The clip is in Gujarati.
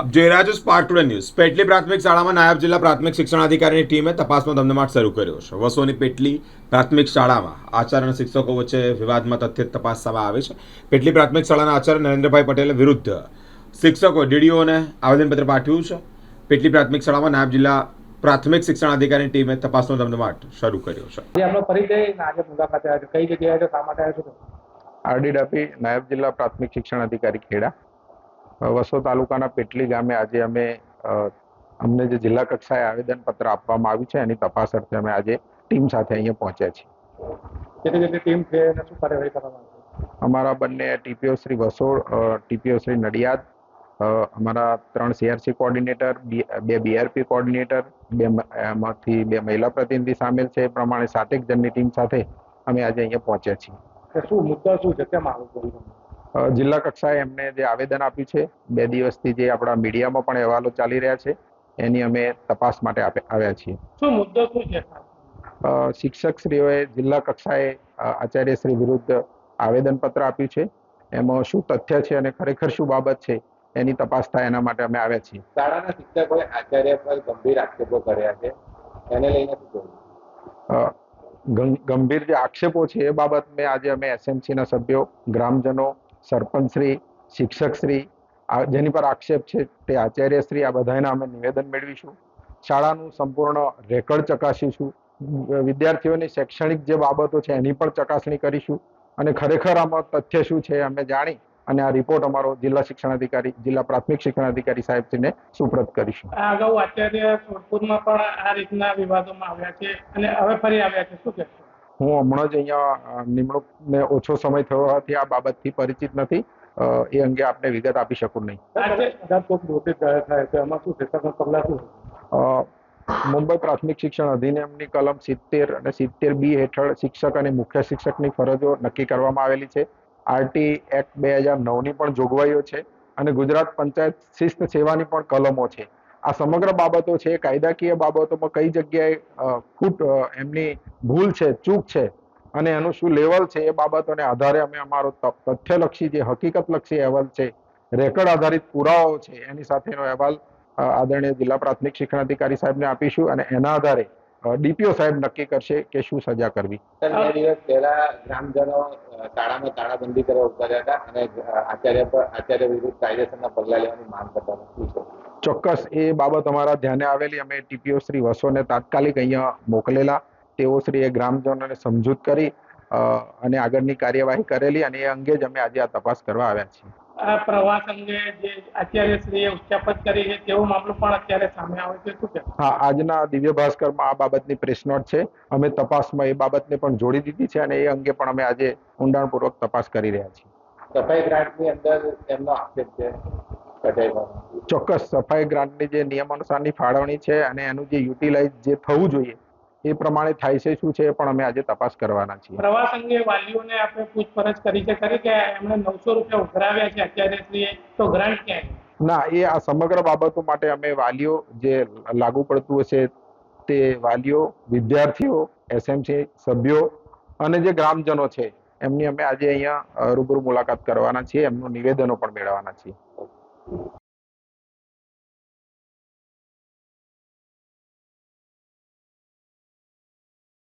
આપ જોઈ રહ્યા છો સ્પાર્ક ટુડે ન્યૂઝ. પેટલી પ્રાથમિક શાળામાં નાયબ જિલ્લા પ્રાથમિક શિક્ષણાધિકારીની ટીમે તપાસનો ધમધમાટ શરૂ કર્યો છે. વસોની પેટલી પ્રાથમિક શાળામાં આચાર્ય અને શિક્ષકો વચ્ચે વિવાદમાં તથ્ય તપાસવામાં આવે છે. પેટલી પ્રાથમિક શાળાના આચાર્ય નરેન્દ્રભાઈ પટેલ વિરુદ્ધ શિક્ષકો ડીડીઓને આવેદનપત્ર પાઠવ્યું છે. પેટલી પ્રાથમિક શાળામાં નાયબ જિલ્લા પ્રાથમિક શિક્ષણાધિકારીની ટીમે તપાસનો ધમધમાટ શરૂ કર્યો છે. આપણો પરિચય આજે મુલાકાતે આવ્યો કઈ જગ્યાએ શા માટે આવ્યો છો? આરડી ડાભી, નાયબ જિલ્લા પ્રાથમિક શિક્ષણ અધિકારી ખેડા. વસો તાલુકાના પેટલી ગામે આજે અમને જે જિલ્લા કક્ષાએ આવેદનપત્ર આપવામાં આવ્યું છે એની તપાસ અર્થે અમે આજે ટીમ સાથે અહીંયા પહોંચ્યા છીએ. કેટલી જેટલી ટીમ છે અને શું કાર્યવાહી કરવામાં આવશે? અમારા બંને ટીપીઓ શ્રી વસોડ, ટીપીઓ શ્રી નડિયાદ, અમારા 3 સીઆરસી કોઓર્ડિનેટર, 2 બીઆરપી કોઓર્ડિનેટર, એમાંથી 2 મહિલા પ્રતિનિધિ સામેલ છે. એ પ્રમાણે 7 જણની ટીમ સાથે અમે આજે અહીંયા પહોંચ્યા છીએ. શું મુદ્દા શું છે, કેમ આવું કર્યું? જિલ્લા કક્ષાએ એમને જે આવેદન આપ્યું છે, 2 દિવસથી જે આપણા મીડિયામાં પણ અહેવાલો ચાલી રહ્યા છે, એની અમે તપાસ માટે આવ્યા છીએ. શું મુદ્દો શું છે? શિક્ષકશ્રીઓએ જિલ્લા કક્ષાએ આચાર્યશ્રી વિરુદ્ધ આવેદનપત્ર આપ્યું છે. એમાં શું તથ્ય છે અને ખરેખર શું બાબત છે એની તપાસ થાય એના માટે અમે આવ્યા છીએ. શાળાના શિક્ષકોએ આચાર્ય પર ગંભીર આક્ષેપો કર્યા છે, એને લઈને શું કહ્યું? ગંભીર જે આક્ષેપો છે એ બાબત મેં આજે અમે એસએમસીના સભ્યો, ગ્રામજનો, સરપંચશ્રી, શિક્ષકશ્રી, જેની પર આક્ષેપ છે તે આચાર્યશ્રી, આ બધાના અમે નિવેદન મેળવીશું. શાળાનું સંપૂર્ણ રેકોર્ડ ચકાસીશું. વિદ્યાર્થીઓની શૈક્ષણિક જે બાબતો છે એની પણ ચકાસણી કરીશું અને ખરેખર આમાં તથ્ય શું છે અમે જાણી અને આ રિપોર્ટ અમારો જિલ્લા શિક્ષણાધિકારી, જિલ્લા પ્રાથમિક શિક્ષણાધિકારી સાહેબશ્રીને સુપ્રત કરીશું. આ અગાઉ આચાર્ય સોરપુરમાં પણ આ રીતના વિવાદોમાં આવ્યા છે અને હવે ફરી આવ્યા છે, શું કહેશો? હું હમણાં જ અહીંયા નિમણૂકને ઓછો સમય થયો હોવાથી આ બાબતથી પરિચિત નથી. એ અંગે આપને વિગત આપી શકું નહીં. મુંબઈ પ્રાથમિક શિક્ષણ અધિનિયમની કલમ 70 અને 70B હેઠળ શિક્ષક અને મુખ્ય શિક્ષકની ફરજો નક્કી કરવામાં આવેલી છે. આરટી એક્ટ 2009ની પણ જોગવાઈઓ છે અને ગુજરાત પંચાયત શિસ્ત સેવાની પણ કલમો છે. આ સમગ્ર બાબતો છે, કાયદાકીય બાબતોમાં કઈ જગ્યાએ એમની ભૂલ છે, ચૂક છે અને એનું શું લેવલ છે એ બાબતોને આધારે અમે અમારો તથ્યલક્ષી જે હકીકતલક્ષી અહેવાલ છે, રેકોર્ડ આધારિત પુરાવાઓ છે એની સાથેનો અહેવાલ આદરણીય જિલ્લા પ્રાથમિક શિક્ષણાધિકારી સાહેબને આપીશું અને એના આધારે ડીપીઓ સાહેબ નક્કી કરશે કે શું સજા કરવી. 2 દિવસ પહેલા ગ્રામજનો શાળામાં તાળાબંધી કરવા ઉતર્યા હતા અને આચાર્ય વિરુદ્ધ કાયદેસરના પગલાં લેવાની માંગ કરતા હતા. ચોક્કસ એ બાબત અમારા ધ્યાને આવેલી. અમે ટીપીઓ શ્રી વસોને તાત્કાલિક અહીંયા મોકલેલા. તેઓ શ્રીએ ગ્રામજનોને સમજૂત કરી અને આગળની કાર્યવાહી કરેલી અને એ અંગે જ અમે આજે આ તપાસ કરવા આવ્યા છીએ. આ પ્રવાસ અંગે જે આચાર્યશ્રીએ ઉચ્ચાપત કરી છે તેવો મામલો પણ અત્યારે સામે આવે છે, શું કહેશો? હા, આજના દિવ્ય ભાસ્કરમાં આ બાબતની પ્રેસ નોટ છે. અમે તપાસમાં એ બાબતને પણ જોડી દીધી છે અને એ અંગે પણ અમે આજે ઊંડાણપૂર્વક તપાસ કરી રહ્યા છીએ. સફાઈ ગ્રાન્ટની અંદર એમનો આક્ષેપ છે. ચોક્કસ સફાઈ ગ્રાન્ટની જે નિયમાનુસારની ફાળવણી છે અને એનું જે યુટિલાઇઝ જે થવું જોઈએ એ પ્રમાણે થાય છે શું છે એ પણ અમે આજે તપાસ કરવાના છીએ. પ્રવાસ અંગે વાલીઓને આપણે પૂછપરછ કરી છે ખરી કે એમણે 900 રૂપિયા ઉઘરાવ્યા છે આચાર્યશ્રીએ, તો ગ્રાન્ટ ક્યાં? ના, એ આ સમગ્ર બાબતો માટે અમે વાલીઓ જે લાગુ પડતું હશે તે વાલીઓ, વિદ્યાર્થીઓ, એસએમસી સભ્યો અને જે ગ્રામજનો છે એમની અમે આજે અહીંયા રૂબરૂ મુલાકાત કરવાના છીએ, એમનું નિવેદનો પણ મેળવવાના છીએ.